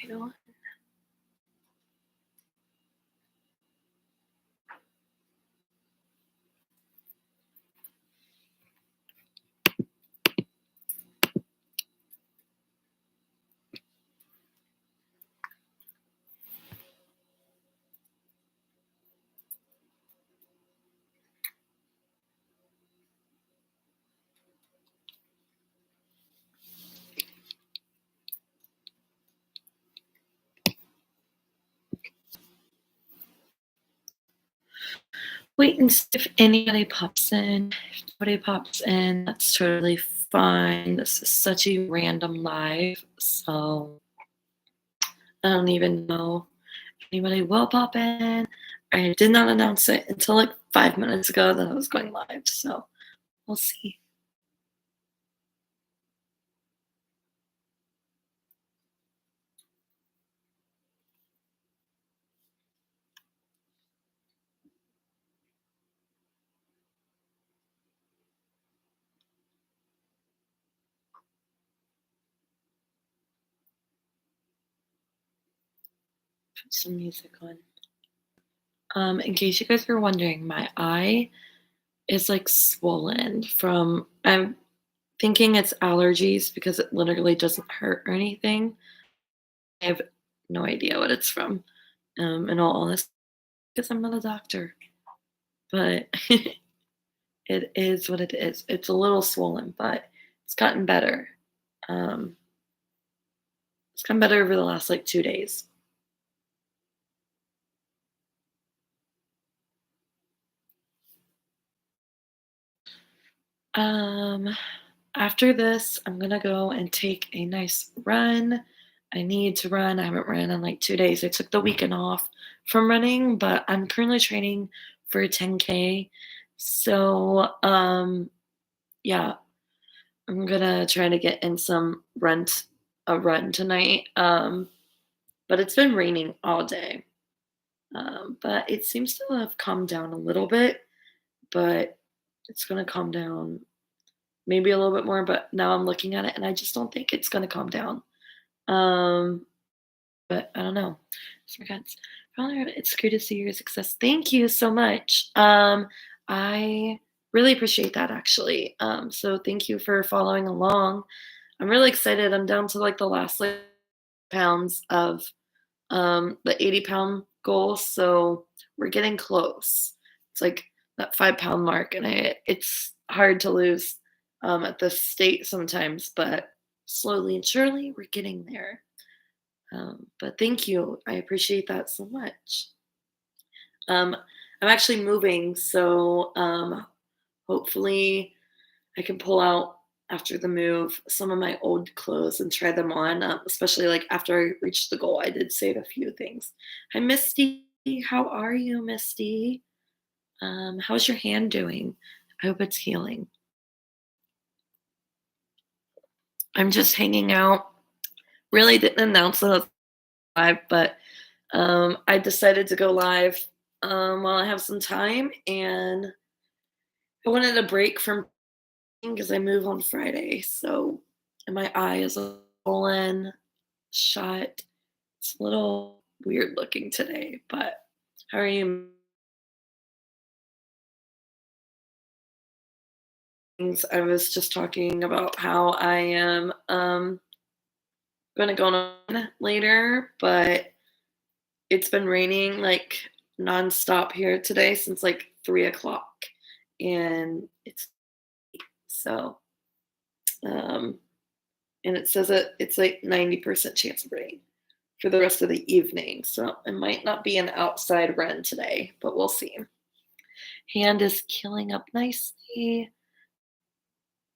you. Wait and see if anybody pops in. If nobody pops in, that's totally fine. This is such a random live, so I don't even know if anybody will pop in. I did not announce it until like 5 minutes ago that I was going live, so we'll see. Put some music on. In case you guys are wondering, my eye is like swollen from I'm thinking it's allergies because it literally doesn't hurt or anything. I have no idea what it's from, in all honesty, because I'm not a doctor. But it is what it is. It's a little swollen, but it's gotten better. Um, it's gotten better over the last like 2 days. Um, After this, I'm gonna go and take a nice run. I need to run. I haven't ran in like 2 days. I took the weekend off from running, but I'm currently training for a 10K. So, yeah, I'm gonna try to get in some a run tonight. But it's been raining all day. But it seems to have calmed down a little bit, but it's gonna calm down maybe a little bit more. But now I'm looking at it and I just don't think it's gonna calm down. Um, but I don't know. So regards. It's great to see your success. Thank you so much. I really appreciate that actually. So thank you for following along. I'm really excited. I'm down to like the last like pounds of the 80-pound goal. So we're getting close. It's like that 5 pound mark, and it's hard to lose at this state sometimes, but slowly and surely we're getting there. But thank you. I appreciate that so much. Um, I'm actually moving, so hopefully I can pull out after the move some of my old clothes and try them on, especially like after I reached the goal. I did save a few things. Hi, Misty. How are you, Misty? How's your hand doing? I hope it's healing. I'm just hanging out. Really didn't announce that I was live, but I decided to go live while I have some time, and I wanted a break from because I move on Friday. So, and my eye is swollen, shut. It's a little weird looking today, but how are you? I was just talking about how I am going to go on later, but it's been raining like nonstop here today since like 3 o'clock, and it's so um, and it says that it's like 90% chance of rain for the rest of the evening. So it might not be an outside run today, but we'll see. Hand is healing up nicely.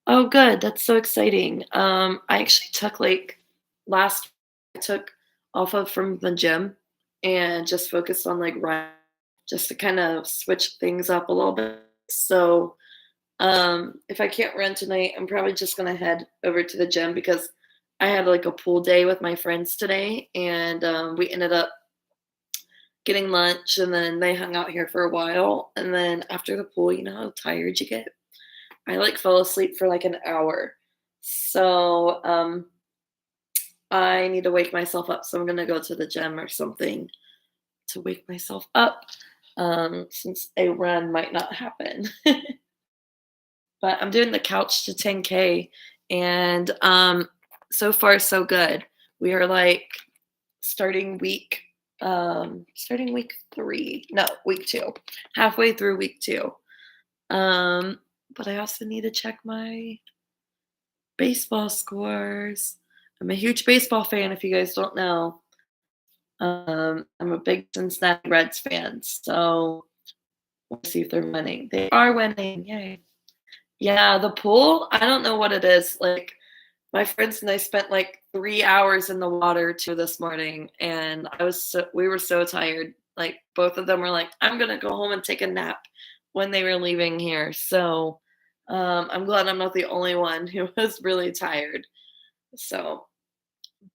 Oh, good. That's so exciting. I actually took like last I took off of from the gym and just focused on like run just to kind of switch things up a little bit. So if I can't run tonight, I'm probably just gonna head over to the gym because I had like a pool day with my friends today, and we ended up getting lunch, and then they hung out here for a while. And then after the pool, you know how tired you get? I like fell asleep for like an hour. So I need to wake myself up, so I'm gonna go to the gym or something to wake myself up, since a run might not happen. But I'm doing the couch to 10K, and so far so good. We are like starting week 3. No, week 2. Halfway through week 2. Um, but I also need to check my baseball scores. I'm a huge baseball fan if you guys don't know. I'm a big Cincinnati Reds fan, so we'll see if they're winning. They are winning, yay. Yeah, the pool, I don't know what it is, like, my friends and I spent, like, 3 hours in the water too this morning, and we were so tired, like, both of them were like, "I'm gonna go home and take a nap," when they were leaving here, so, I'm glad I'm not the only one who was really tired, so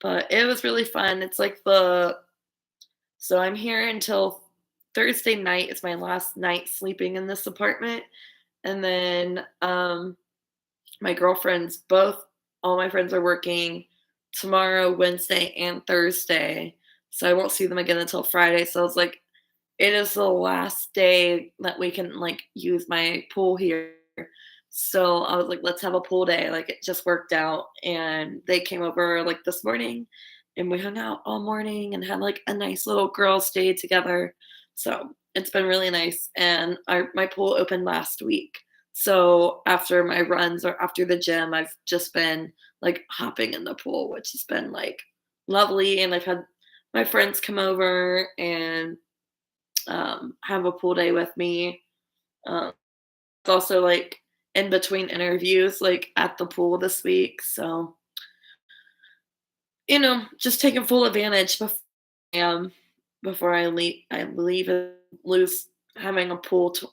but it was really fun, it's like so I'm here until Thursday night is my last night sleeping in this apartment, and then, my girlfriends both all my friends are working tomorrow, Wednesday, and Thursday, so I won't see them again until Friday, so I was like, it is the last day that we can, like, use my pool here. So I was like, let's have a pool day. Like, it just worked out. And they came over like this morning and we hung out all morning and had like a nice little girls' day together. So it's been really nice. And my pool opened last week. So after my runs or after the gym, I've just been like hopping in the pool, which has been like lovely. And I've had my friends come over and have a pool day with me. It's also like in between interviews, like at the pool this week. So, just taking full advantage um, before I leave and lose having a pool to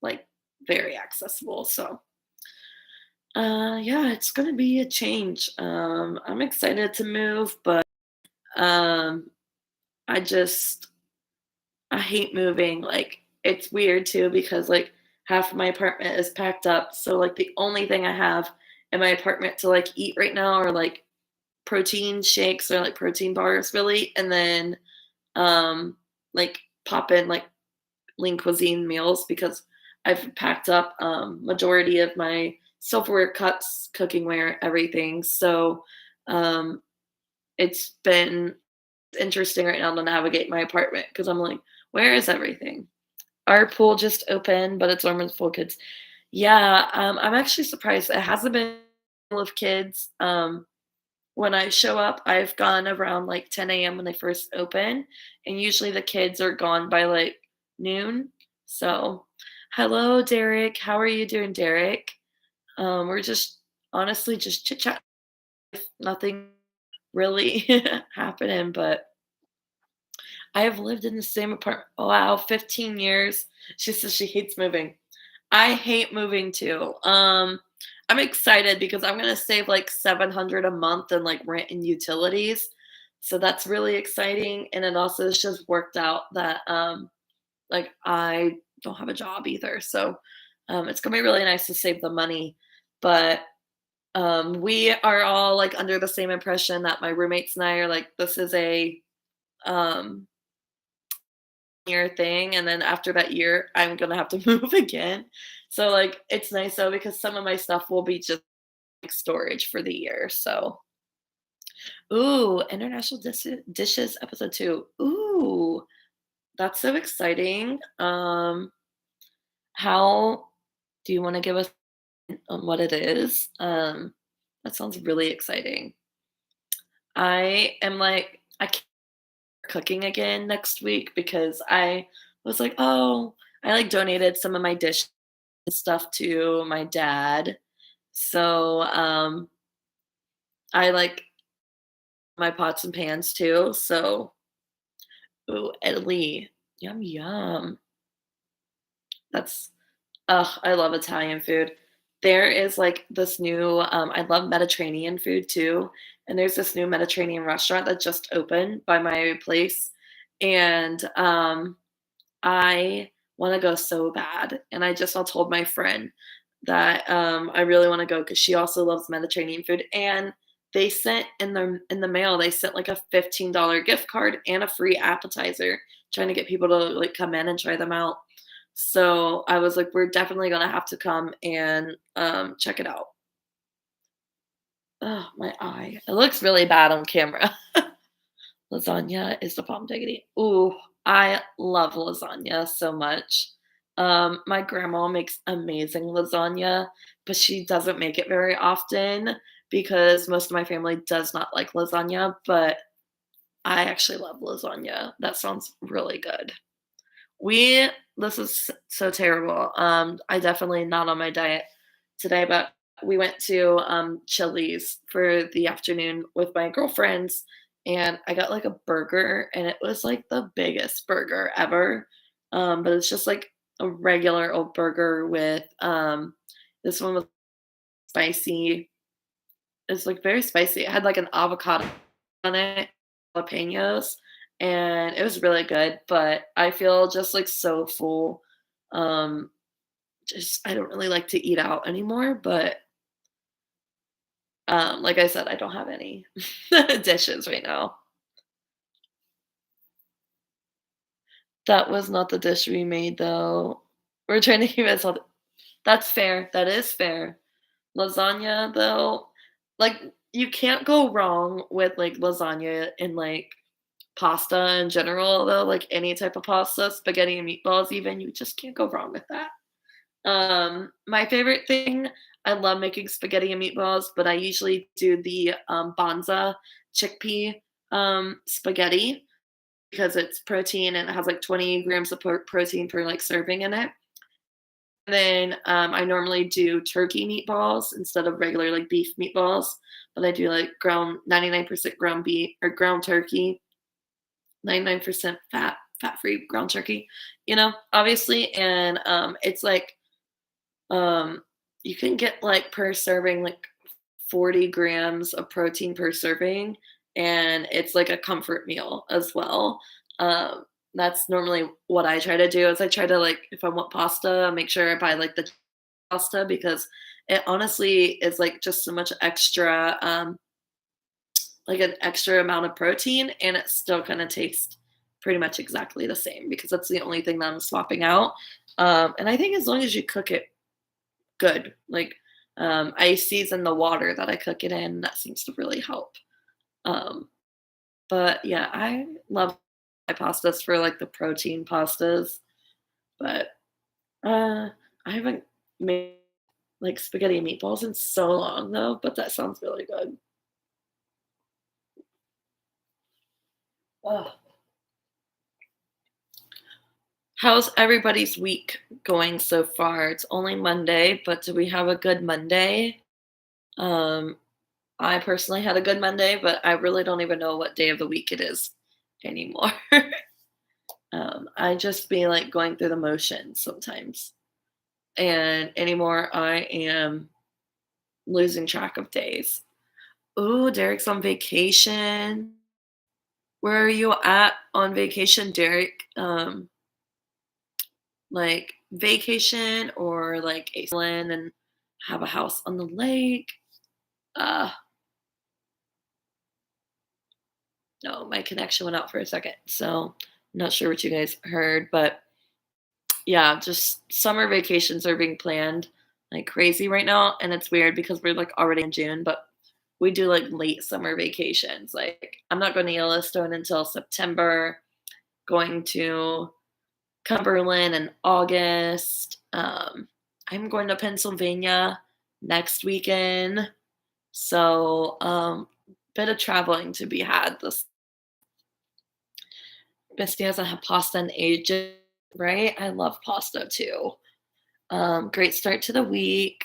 like very accessible. So, yeah, it's gonna be a change. I'm excited to move, but um, I just I hate moving, like, it's weird too because, like, half of my apartment is packed up, so, like, the only thing I have in my apartment to, like, eat right now are, like, protein shakes or, like, protein bars, really, and then, um, like, pop in, like, Lean Cuisine meals because I've packed up, majority of my silverware, cups, cookingware, everything, so, um, it's been interesting right now to navigate my apartment because 'cause I'm like, "Where is everything?" Our pool just opened, but it's Norman's Pool Kids. Yeah, I'm actually surprised it hasn't been full of kids. When I show up, I've gone around like 10 a.m. when they first open, and usually the kids are gone by like noon. So, hello, Derek. How are you doing, Derek? We're just honestly just chit chat. Nothing really happening, but I have lived in the same apartment. Wow, 15 years. She says she hates moving. I hate moving too. I'm excited because I'm gonna save like 700 a month in like rent and utilities. So that's really exciting. And it also just worked out that like I don't have a job either. So it's gonna be really nice to save the money. But we are all like under the same impression that my roommates and I are like, this is a um year thing, and then after that year, I'm gonna have to move again. So, like, it's nice though because some of my stuff will be just like storage for the year. So, ooh, International Dishes episode 2. Ooh, that's so exciting. How do you want to give us on what it is? That sounds really exciting. I am like, I can't cooking again next week because I was like, oh, I like donated some of my dish stuff to my dad. So, I like my pots and pans too. So, ooh, Italy. Yum, yum. That's, ugh, I love Italian food. There is like this new, I love Mediterranean food too. And there's this new Mediterranean restaurant that just opened by my place. And I want to go so bad. And I told my friend that I really want to go because she also loves Mediterranean food. And they sent in the mail, they sent, like, a $15 gift card and a free appetizer, trying to get people to, like, come in and try them out. So, I was like, "We're definitely gonna have to come and, check it out." Oh, my eye. It looks really bad on camera. Lasagna is the bomb diggity. Ooh, I love lasagna so much. My grandma makes amazing lasagna, but she doesn't make it very often because most of my family does not like lasagna, but I actually love lasagna. That sounds really good. We this is so terrible. I definitely not on my diet today, but we went to Chili's for the afternoon with my girlfriends, and I got like a burger, and it was like the biggest burger ever. But it's just like a regular old burger with this one was spicy. It's like very spicy. It had like an avocado on it, jalapenos, and it was really good. But I feel just like so full. Um, just I don't really like to eat out anymore, but like I said, I don't have any dishes right now. That was not the dish we made though. We're trying to keep it healthy. That's fair. That is fair. Lasagna though, like you can't go wrong with like lasagna and like pasta in general though, like any type of pasta, spaghetti and meatballs even, you just can't go wrong with that. My favorite thing, I love making spaghetti and meatballs, but I usually do the, Banza chickpea, spaghetti because it's protein and it has, like, 20 grams of protein per, like, serving in it. And then, I normally do turkey meatballs instead of regular, like, beef meatballs, but I do, like, ground 99% ground beef or ground turkey, 99% fat-free ground turkey, obviously, and, it's like Um, you can get, like, per serving, like, 40 grams of protein per serving, and it's like a comfort meal as well. That's normally what I try to do is I try to, like, if I want pasta, make sure I buy, like, the pasta because it honestly is, like, just so much extra, like, an extra amount of protein, and it still kinda tastes pretty much exactly the same because that's the only thing that I'm swapping out. And I think as long as you cook it good. Like, I season the water that I cook it in, that seems to really help. Um, but yeah, I love my pastas for like the protein pastas, but I haven't made like spaghetti and meatballs in so long though, but that sounds really good. Ugh. How's everybody's week going so far? It's only Monday, but do we have a good Monday? Um, I personally had a good Monday, but I really don't even know what day of the week it is anymore. I just be like going through the motions sometimes. And anymore, I am losing track of days. Ooh, Derek's on vacation. Where are you at on vacation, Derek? Like vacation or like a island and have a house on the lake? Uh, no, my connection went out for a second. So not sure what you guys heard, but yeah, just summer vacations are being planned like crazy right now, and it's weird because we're like already in June, but we do like late summer vacations. Like I'm not going to Yellowstone until September, going to Cumberland in August. I'm going to Pennsylvania next weekend. So, bit of traveling to be had. This Misty hasn't had pasta in ages, right? I love pasta too. Great start to the week.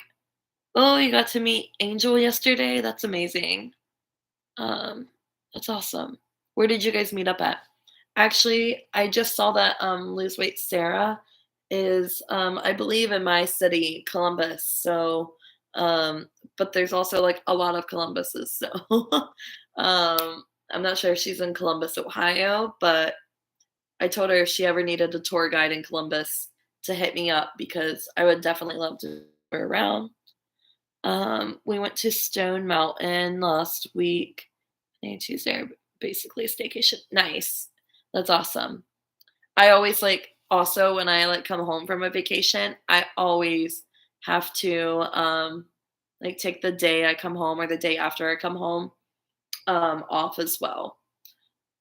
Oh, you got to meet Angel yesterday? That's amazing. Um, that's awesome. Where did you guys meet up at? Actually, I just saw that Lose Weight Sarah is I believe in my city, Columbus. So but there's also like a lot of Columbuses. So I'm not sure if she's in Columbus, Ohio, but I told her if she ever needed a tour guide in Columbus to hit me up because I would definitely love to tour around. We went to Stone Mountain last week. Monday and Tuesday are basically a staycation. Nice. That's awesome. I always also when I come home from a vacation, I always have to take the day I come home or the day after I come home off as well.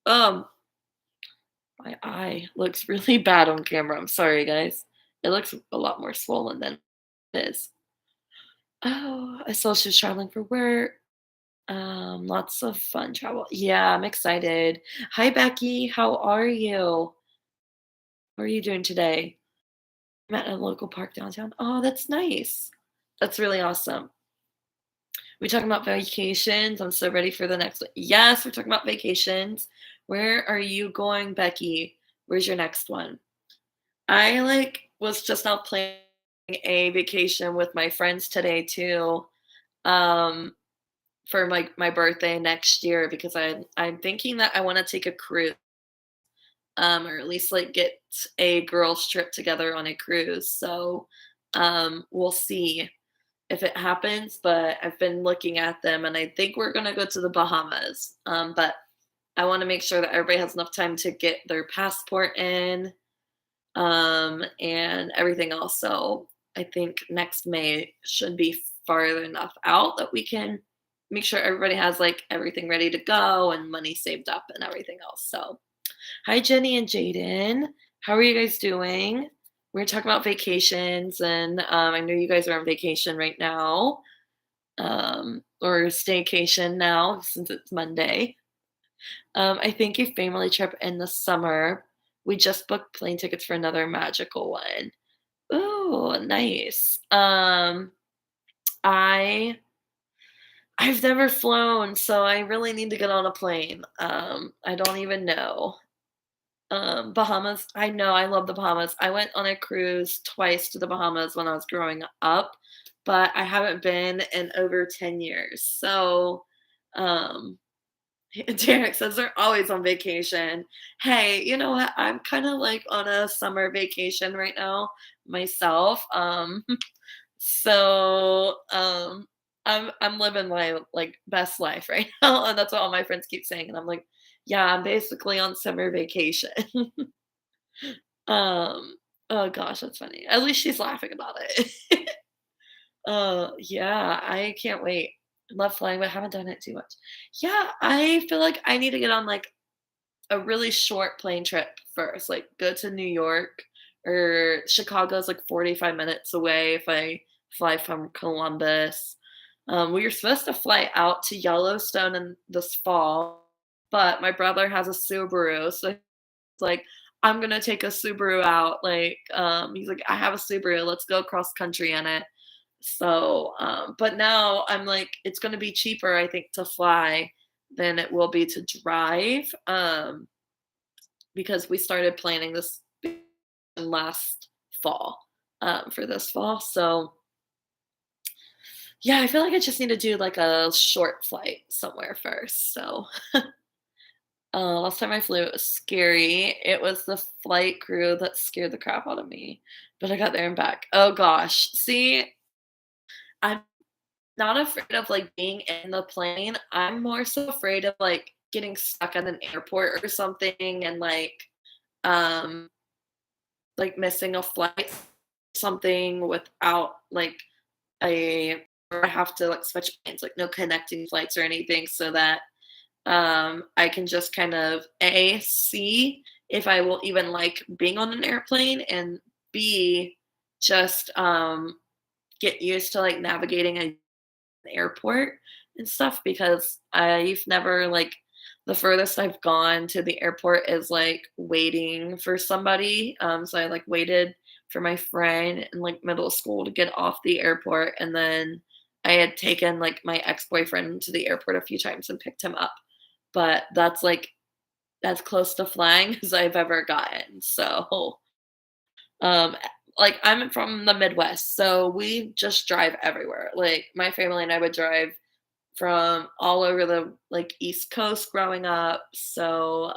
Um my eye looks really bad on camera. I'm sorry guys. It looks a lot more swollen than it is. Oh, I saw she was traveling for work. Lots of fun travel. Yeah, I'm excited. Hi Becky, how are you? How are you doing today? I'm at a local park downtown. Oh, that's nice. That's really awesome. We talking about vacations. I'm so ready for the next one. Yes, we're talking about vacations. Where are you going, Becky? Where's your next one? I was just out planning a vacation with my friends today too. Um, for my birthday next year because I'm thinking that I want to take a cruise. Or at least get a girls trip together on a cruise. So we'll see if it happens, but I've been looking at them and I think we're gonna go to the Bahamas. But I want to make sure that everybody has enough time to get their passport in and everything else. So I think next May should be farther enough out that we can make sure everybody has everything ready to go and money saved up and everything else. So hi, Jenny and Jaden. How are you guys doing? We're talking about vacations, and I know you guys are on vacation right now, or staycation now since it's Monday. I think a family trip in the summer. We just booked plane tickets for another magical one. Ooh, nice. I I've never flown, so I really need to get on a plane. I don't even know. Bahamas, I know, I love the Bahamas. I went on a cruise twice to the Bahamas when I was growing up, but I haven't been in over 10 years. So, um, Derek says they're always on vacation. Hey, you know what? I'm kind of on a summer vacation right now myself. So, I'm living my, best life right now, and that's what all my friends keep saying, and I'm like, "Yeah, I'm basically on summer vacation." Um, oh gosh, that's funny. At least she's laughing about it. Yeah, I can't wait. Love flying, but haven't done it too much. Yeah, I feel like I need to get on, a really short plane trip first, go to New York or Chicago's, 45 minutes away if I fly from Columbus. We were supposed to fly out to Yellowstone in this fall, but my brother has a Subaru, so it's like, "I'm gonna take a Subaru out," he's like, "I have a Subaru, let's go cross country in it." So, but now I'm like, it's gonna be cheaper, I think, to fly than it will be to drive, because we started planning this last fall, for this fall. So yeah, I feel like I just need to do a short flight somewhere first. So last time I flew, it was scary. It was the flight crew that scared the crap out of me, but I got there and back. Oh gosh, see, I'm not afraid of being in the plane. I'm more so afraid of getting stuck at an airport or something and um missing a flight, something without a or I have to switch planes, no connecting flights or anything so that I can just kind of A, see if I will even like being on an airplane and B, just get used to navigating an airport and stuff because I've never the furthest I've gone to the airport is waiting for somebody. So I waited for my friend in middle school to get off the airport and then I had taken my ex-boyfriend to the airport a few times and picked him up. But that's as close to flying as I've ever gotten. So um, I'm from the Midwest, so we just drive everywhere. My family and I would drive from all over the East Coast growing up. So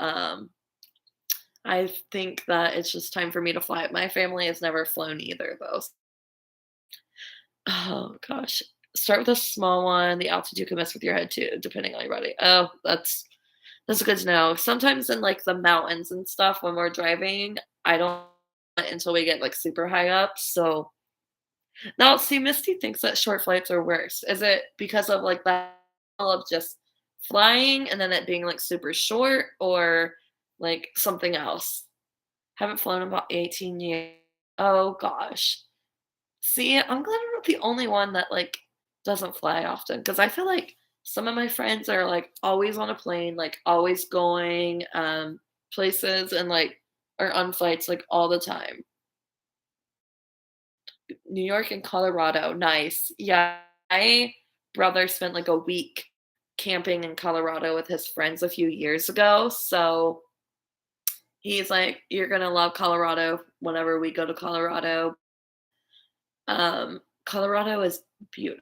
I think that it's just time for me to fly. My family has never flown either though. Oh gosh. Start with a small one. The altitude can mess with your head too, depending on your body. Oh, that's good to know. Sometimes in like the mountains and stuff when we're driving, I don't until we get like super high up. So now, see, Misty thinks that short flights are worse. Is it because of like that of just flying and then it being like super short, or like something else? Haven't flown in about 18 years. Oh gosh. See, I'm glad I'm not the only one that like doesn't fly often because I feel like some of my friends are like always on a plane, like always going places and like are on flights like all the time. New York and Colorado, nice. Yeah, my brother spent like a week camping in Colorado with his friends a few years ago. So he's like, "You're gonna love Colorado whenever we go to Colorado." Colorado is beautiful.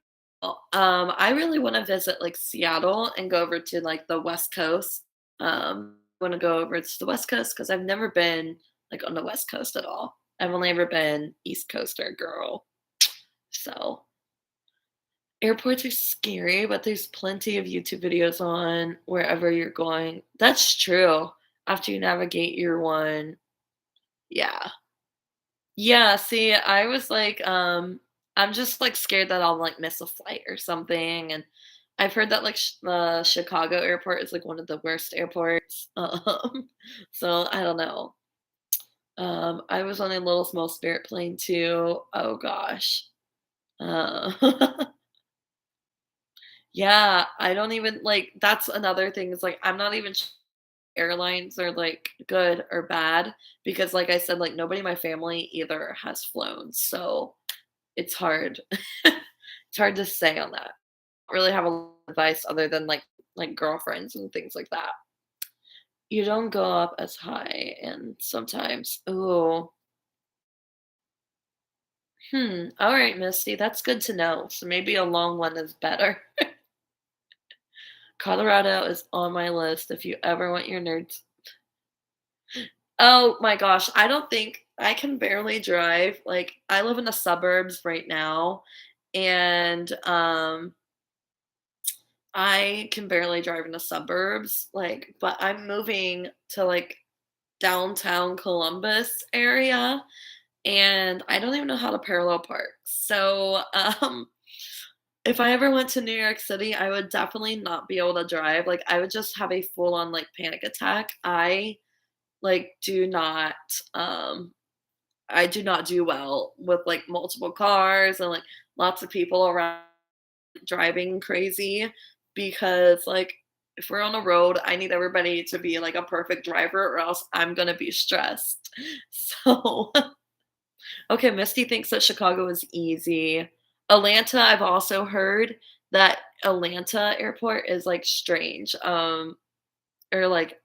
I really want to visit like Seattle and go over to like the West Coast. Want to go over to the West Coast because I've never been like on the West Coast at all. I've only ever been East Coaster girl. So airports are scary, but there's plenty of YouTube videos on wherever you're going. That's true. After you navigate your one, yeah. Yeah, see, I was like, I'm just like scared that I'll like miss a flight or something. And I've heard that like the Chicago airport is like one of the worst airports. So I don't know. I was on a little small Spirit plane too. Oh gosh. Uh, yeah, I don't even like. That's another thing. Is like I'm not even airlines are like good or bad because, like I said, like nobody in my family either has flown, so it's hard. It's hard to say on that. Really have a lot of advice other than like girlfriends and things like that. You don't go up as high and sometimes ooh. All right, Misty, that's good to know. So maybe a long one is better. Colorado is on my list if you ever want your nerds. Oh my gosh, I don't think I can barely drive. Like I live in the suburbs right now and I can barely drive in the suburbs, like, but I'm moving to like downtown Columbus area and I don't even know how to parallel park. So, if I ever went to New York City, I would definitely not be able to drive. Like, I would just have a full on like panic attack. Like, do not, um, I do not do well with like multiple cars and like lots of people around driving crazy because like if we're on a road, I need everybody to be like a perfect driver or else I'm gonna be stressed. So okay, Misty thinks that Chicago is easy. Atlanta, I've also heard that Atlanta airport is like strange. Or like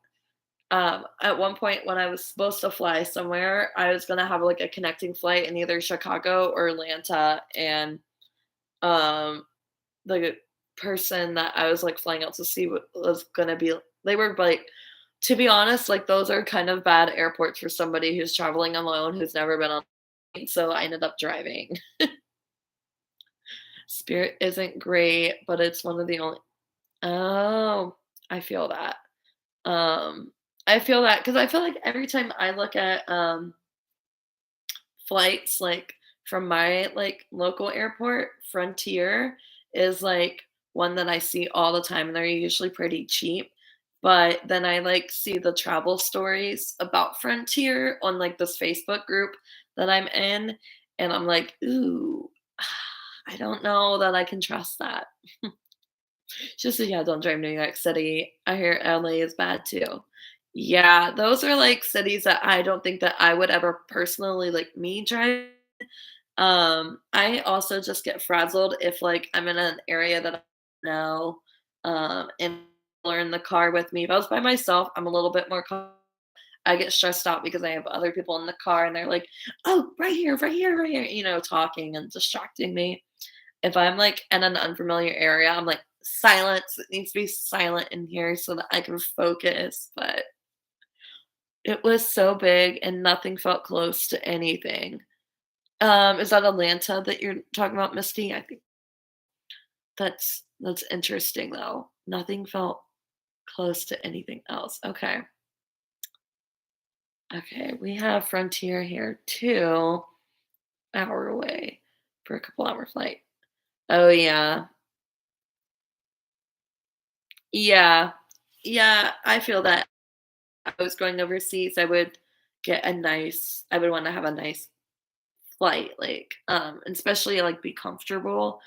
at one point when I was supposed to fly somewhere, I was gonna have like a connecting flight in either Chicago or Atlanta, and um the person that I was, like, flying out to see was gonna be they were, like to be honest, like, those are kind of bad airports for somebody who's traveling alone who's never been on a plane, so I ended up driving. Spirit isn't great, but it's one of the only Oh, I feel that. Um, I feel that because I feel like every time I look at, flights, like, from my, like, local airport, Frontier is, like, one that I see all the time, and they're usually pretty cheap, but then I, like, see the travel stories about Frontier on, like, this Facebook group that I'm in, and I'm like, "Ooh, I don't know that I can trust that." She said, "Yeah, don't drive New York City. I hear LA is bad too." Yeah, those are, like, cities that I don't think that I would ever personally, like, me drive. I also just get frazzled if, like, I'm in an area that I know, and people are in the car with me. If I was by myself, I'm a little bit more I get stressed out because I have other people in the car and they're like, "Oh, right here, right here, right here," talking and distracting me. If I'm, like, in an unfamiliar area, I'm like, "Silence, it needs to be silent in here so that I can focus," but it was so big and nothing felt close to anything. Is that Atlanta that you're talking about, Misty? I think That's interesting though. Nothing felt close to anything else. Okay. Okay, we have Frontier here too, hour away for a couple hour flight. Oh yeah. Yeah. Yeah, I feel that. If I was going overseas, I would want to have a nice flight, like, and especially like be comfortable.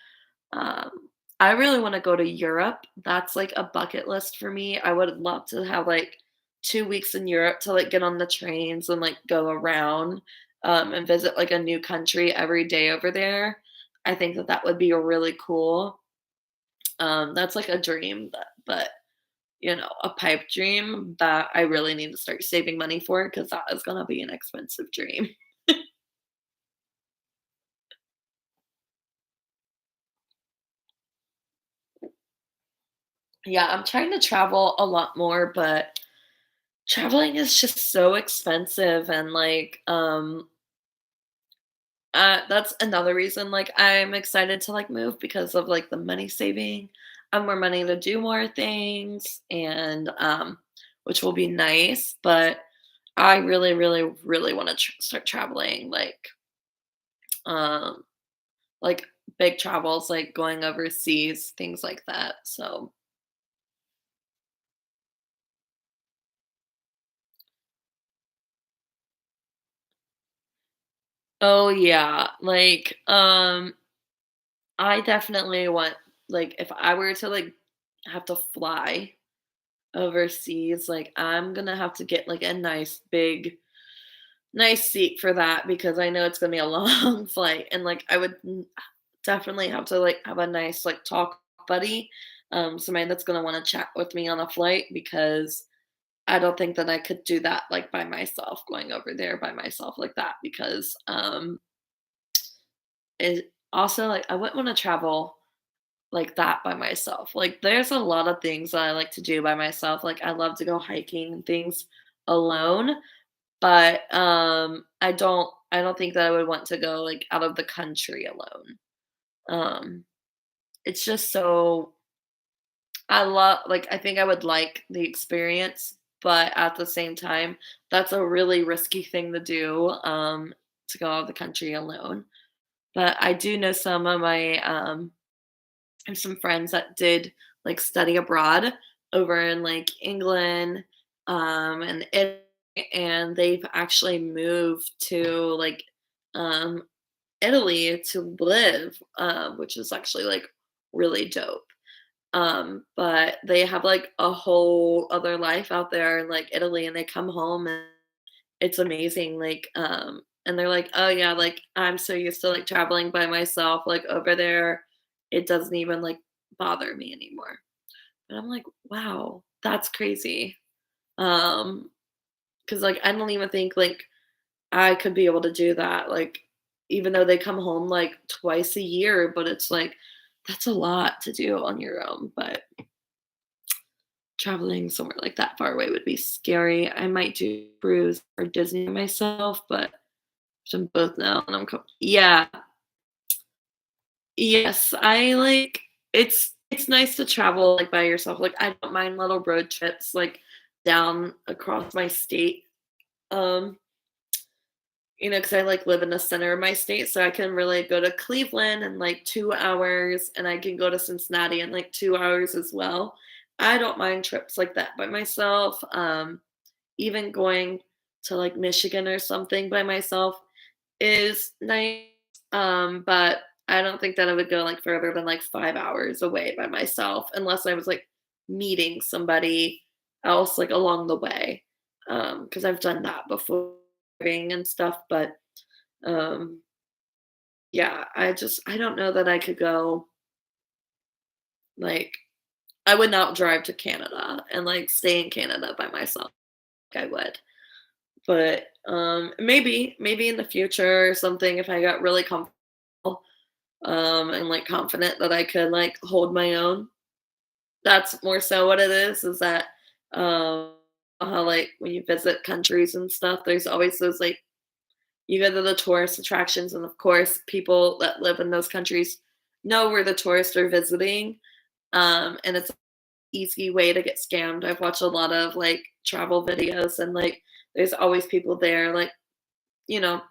Um, I really want to go to Europe. That's like a bucket list for me. I would love to have like 2 weeks in Europe to like get on the trains and like go around and visit like a new country every day over there. I think that that would be really cool. That's like a dream, but a pipe dream that I really need to start saving money for because that is gonna be an expensive dream. Yeah, I'm trying to travel a lot more, but traveling is just so expensive and like that's another reason like I'm excited to like move because of like the money saving. I have more money to do more things and which will be nice, but I really really want to start traveling um like big travels like going overseas, things like that. So, oh yeah, like I definitely want like if I were to like have to fly overseas, like I'm gonna have to get like a nice seat for that because I know it's gonna be a long flight and like I would definitely have to like have a nice like talk buddy, somebody that's gonna want to chat with me on a flight because I don't think that I could do that like by myself, going over there by myself like that because it also like I wouldn't want to travel like that by myself. Like there's a lot of things that I like to do by myself. Like I love to go hiking and things alone, but I don't think that I would want to go like out of the country alone. It's just so I love like I think I would like the experience, but at the same time, that's a really risky thing to do to go out of the country alone. But I do know some of my I have some friends that did like study abroad over in like England and Italy, and they've actually moved to like um Italy to live, which is actually like really dope. But they have like a whole other life out there in like Italy and they come home and it's amazing. Like, and they're like, oh yeah, like I'm so used to like traveling by myself, like over there, it doesn't even like bother me anymore. And I'm like, wow, that's crazy. Um, because like I don't even think like I could be able to do that. Like, even though they come home like twice a year, but it's like that's a lot to do on your own. But traveling somewhere like that far away would be scary. I might do cruise or Disney myself, but I'm both now, and yeah, yes, I like it's nice to travel like by yourself. Like I don't mind little road trips like down across my state. Um, because I like live in the center of my state, so I can really go to Cleveland in like 2 hours, and I can go to Cincinnati in like 2 hours as well. I don't mind trips like that by myself. Even going to like Michigan or something by myself is nice. But I don't think that I would go like further than like 5 hours away by myself unless I was like meeting somebody else like along the way. Because I've done that before and stuff, but um yeah, I don't know that I could go like I would not drive to Canada and like stay in Canada by myself like I would. But maybe in the future or something if I got really comfortable and like confident that I could like hold my own. That's more so what it is that how like when you visit countries and stuff, there's always those like you go to the tourist attractions and of course people that live in those countries know where the tourists are visiting, and it's an easy way to get scammed. I've watched a lot of, like, travel videos and, like, there's always people there, like, you know,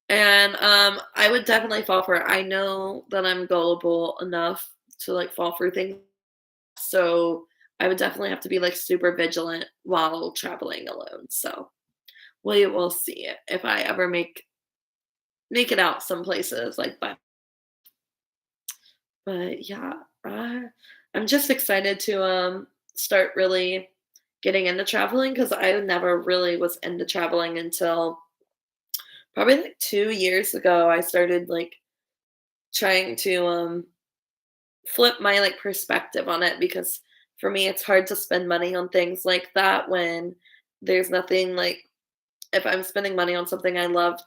and, I would definitely fall for it. I know that I'm gullible enough to, like, fall for things, so I would definitely have to be, like, super vigilant while traveling alone, so we will see if I ever make it out some places, like, but yeah, I'm just excited to, start really getting into traveling because I never really was into traveling until probably, like, 2 years ago. I started, like, trying to, flip my, like, perspective on it because for me, it's hard to spend money on things like that when there's nothing like if I'm spending money on something I love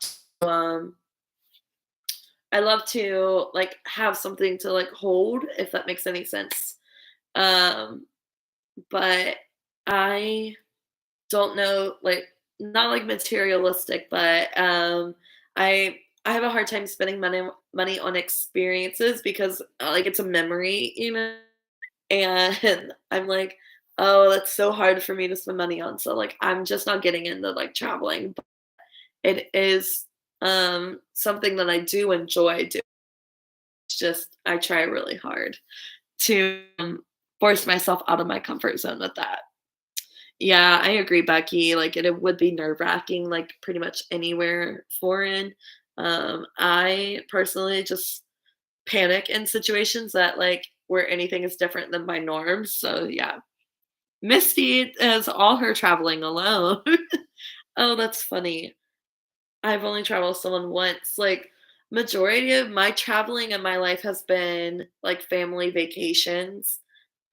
to, like, have something to, like, hold, if that makes any sense. Um, but I don't know, like, not, like, materialistic, but, I have a hard time spending money on experiences because, like, it's a memory, you know? And I'm like, "Oh, that's so hard for me to spend money on." So, like, I'm just not getting into, like, traveling, but it is, something that I do enjoy doing. It's just I try really hard to, force myself out of my comfort zone with that. Yeah, I agree, Becky. Like, it would be nerve-wracking, like, pretty much anywhere foreign. I personally just panic in situations that, like, where anything is different than my norms. So, yeah. Misty does all her traveling alone. Oh, that's funny. I've only traveled with someone once. Like, majority of my traveling in my life has been, like, family vacations.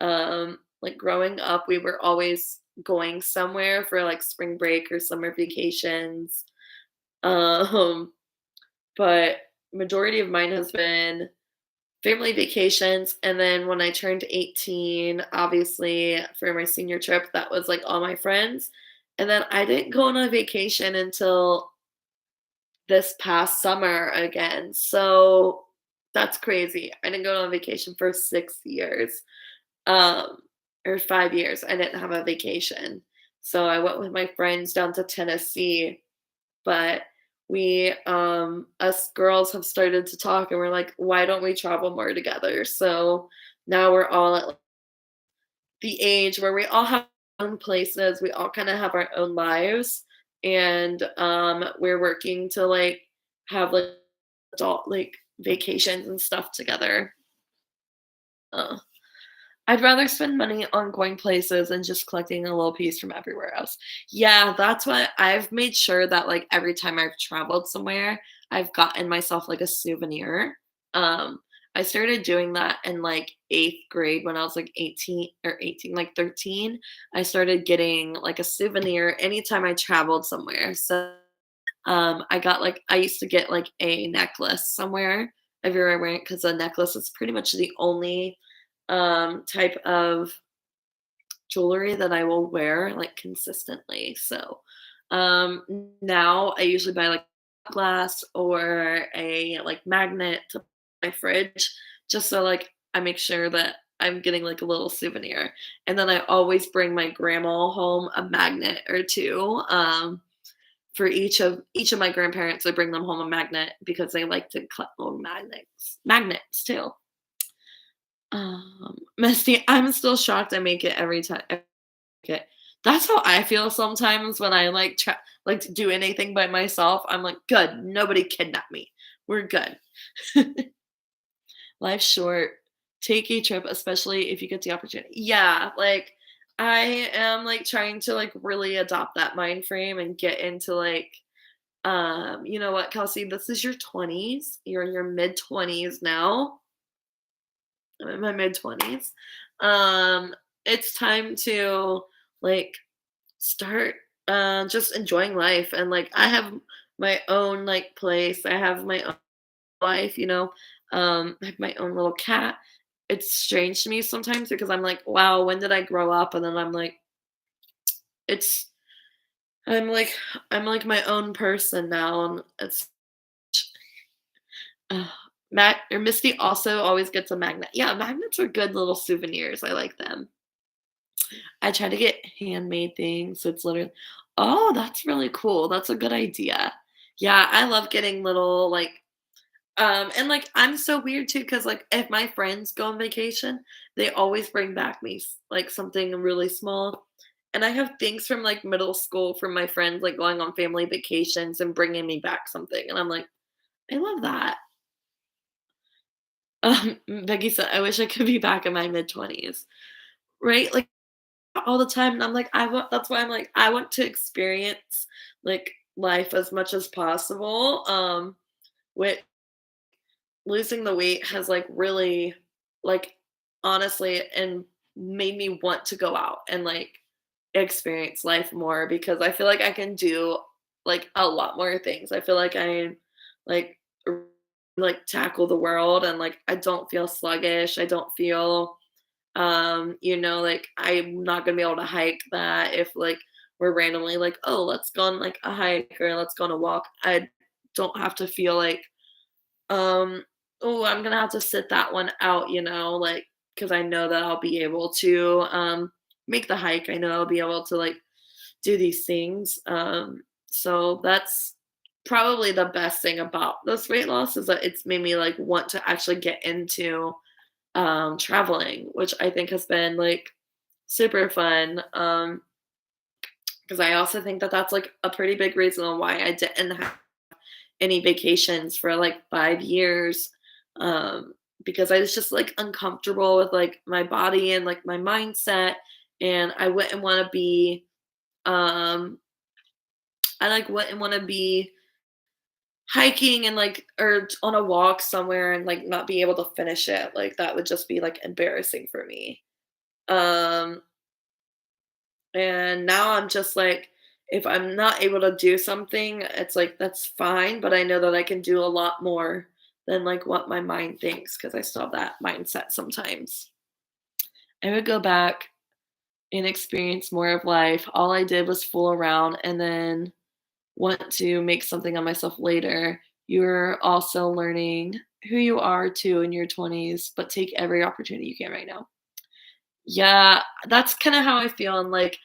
Like, growing up, we were always going somewhere for, like, spring break or summer vacations. Um, but majority of mine has been family vacations, and then when I turned 18, obviously, for my senior trip, that was, like, all my friends, and then I didn't go on a vacation until this past summer again, so that's crazy. I didn't go on vacation for 6 years, um, or 5 years. I didn't have a vacation. So I went with my friends down to Tennessee, but us girls have started to talk and we're like, "Why don't we travel more together?" So now we're all at, like, the age where we all have our own places, we all kinda have our own lives, and, we're working to, like, have, like, adult, like, vacations and stuff together. Uh, I'd rather spend money on going places and just collecting a little piece from everywhere else. Yeah, that's what I've made sure that, like, every time I've traveled somewhere, I've gotten myself, like, a souvenir. Um, I started doing that in, like, 8th grade when I was, like, 18, like, 13. I started getting, like, a souvenir anytime I traveled somewhere. So, I used to get, like, a necklace somewhere everywhere I went because a necklace is pretty much the only, type of jewelry that I will wear, like, consistently. So, now I usually buy, like, glass or a, like, magnet to my fridge just so, like, I make sure that I'm getting, like, a little souvenir. And then I always bring my grandma home a magnet or 2, for each of my grandparents, I bring them home a magnet because they like to collect little magnets too. Misty, I'm still shocked I make it every time I make it. That's how I feel sometimes when I, like, like, to do anything by myself. I'm like, "Good, nobody kidnapped me. We're good." Life's short. Take a trip, especially if you get the opportunity. Yeah, like, I am, like, trying to, like, really adopt that mind frame and get into, like, you know what, Kelsey, this is your 20s. You're in your mid-20s now. I'm in my mid-20s. Um, it's time to, like, start, just enjoying life, and, like, I have my own, like, place. I have my own life, you know? I have my own little cat. It's strange to me sometimes because I'm like, "Wow, when did I grow up?" And then I'm like, it's I'm like I'm like my own person now, and it's Misty also always gets a magnet. Yeah, magnets are good little souvenirs. I like them. I try to get handmade things, so it's literally Oh, that's really cool. That's a good idea. Yeah, I love getting little, and, like, I'm so weird too, because like, if my friends go on vacation, they always bring back me something really small, and I have things from, like, middle school from my friends, like, going on family vacations and bringing me back something, and I'm like, "I love that." Becky said, "I wish I could be back in my mid-20s." Right? Like, all the time, and I'm like, I want that's why I'm like, I want to experience, like, life as much as possible, with losing the weight has, like, really, like, honestly, and made me want to go out and, like, experience life more because I feel like I can do, like, a lot more things. I feel like I, like, r like, tackle the world and, like, I don't feel sluggish. I don't feel, like, I'm not gonna be able to hike that if, like, we're randomly like, "Oh, let's go on, like, a hike or let's go on a walk." I don't have to feel like, um, "Oh, I'm gonna have to sit that one out," like, because I know that I'll be able to, make the hike. I know I'll be able to, like, do these things, so that's probably the best thing about this weight loss is that it's made me, like, want to actually get into, traveling, which I think has been, like, super fun, because I also think that that's, like, a pretty big reason on why I didn't have any vacations for, like, 5 years, um, because I was just, like, uncomfortable with, like, my body and, like, my mindset, and I wouldn't wanna be, um I, like, wouldn't wanna be hiking and, like or on a walk somewhere and, like, not be able to finish it, like, that would just be, like, embarrassing for me. Um, and now I'm just like, if I'm not able to do something, it's like, that's fine, but I know that I can do a lot more than, like, what my mind thinks because I still have that mindset sometimes. I would go back and experience more of life. All I did was fool around and then want to make something of myself later. You're also learning who you are too in your 20s, but take every opportunity you can right now. Yeah, that's kinda how I feel, and, like,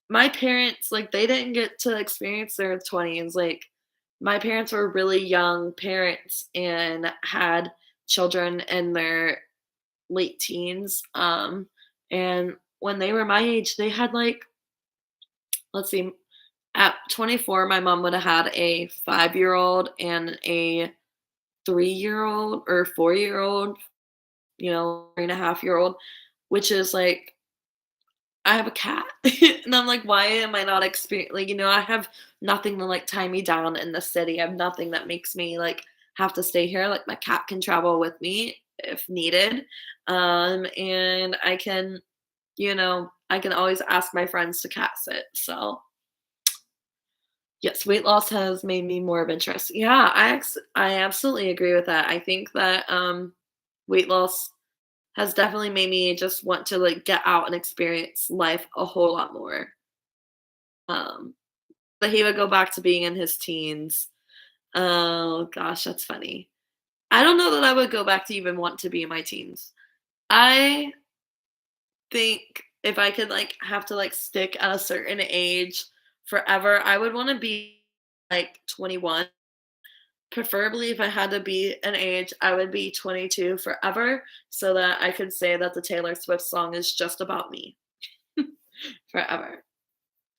my parents, like, they didn't get to experience their 20s, like, my parents were really young parents and had children in their late teens, and when they were my age, they had, like let's see, at 24, my mom would have had a 5-year-old and a 3-year-old or 4-year-old, 3.5-year-old, which is, like I have a cat, and I'm like, "Why am I not I have nothing to, like, tie me down in the city. I have nothing that makes me, like, have to stay here, like, my cat can travel with me if needed, and I can always ask my friends to cat sit, so, yes, weight loss has made me more of interest. Yeah, I absolutely agree with that. I think that, weight loss has definitely made me just want to, like, get out and experience life a whole lot more. Um, but he would go back to being in his teens. Oh gosh, that's funny. I don't know that I would go back to even want to be in my teens. I think if I could, like, have to, like, stick at a certain age forever, I would wanna be, like, 21. Preferably, if I had to be an age, I would be 22 forever so that I could say that the Taylor Swift song is just about me forever.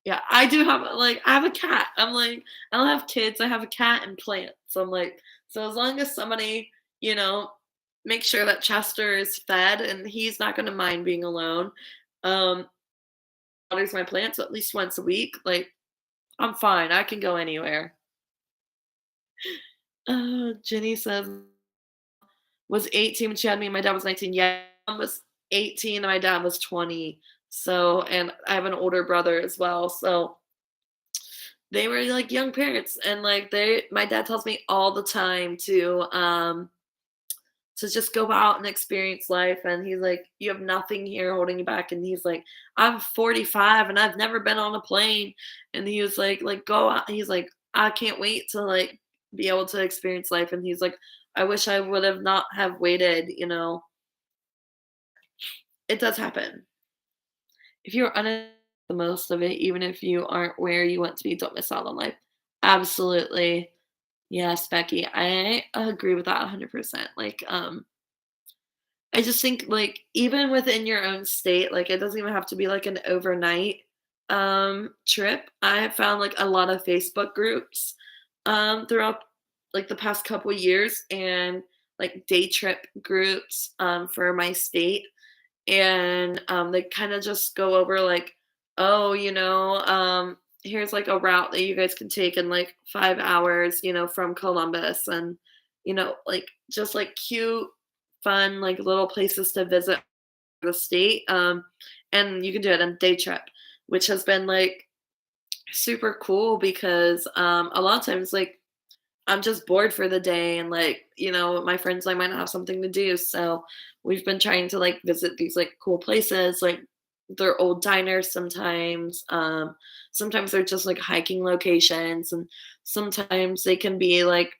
Yeah, I do have I have a cat. I'm like, I don't have kids, I have a cat and plants. So I'm like, so as long as somebody, you know, make sure that Chester is fed and he's not gonna mind being alone. Um, waters my plants at least once a week, like, I'm fine. I can go anywhere. Jenny says was 18 when she had me, and my dad was 19. Yeah, my mom was 18 and my dad was 20. So, and I have an older brother as well. So they were like young parents, and like my dad tells me all the time to just go out and experience life. And he's like, you have nothing here holding you back. And he's like, I'm 45 and I've never been on a plane. And he was like go out. He's like, I can't wait to like be able to experience life. And he's like, I wish I would have not have waited, it does happen. If you're the most of it, even if you aren't where you want to be, don't miss out on life. Absolutely. Yes, Becky. I agree with that 100%. I just think, like, even within your own state, like, it doesn't even have to be, like, an overnight, trip. I have found, like, a lot of Facebook groups, throughout, like, the past couple years and, like, day trip groups, for my state, and, they kinda just go over, like, "Oh, here's, like, a route that you guys can take in, like, 5 hours, from Columbus," and, just, like, cute, fun, like, little places to visit the state, and you can do it on a day trip, which has been, like, super cool because, a lot of times, like, I'm just bored for the day and, like, my friends and I might not have something to do, so we've been trying to, like, visit these, like, cool places, like, they're old diners sometimes, sometimes they're just, like, hiking locations, and sometimes they can be, like,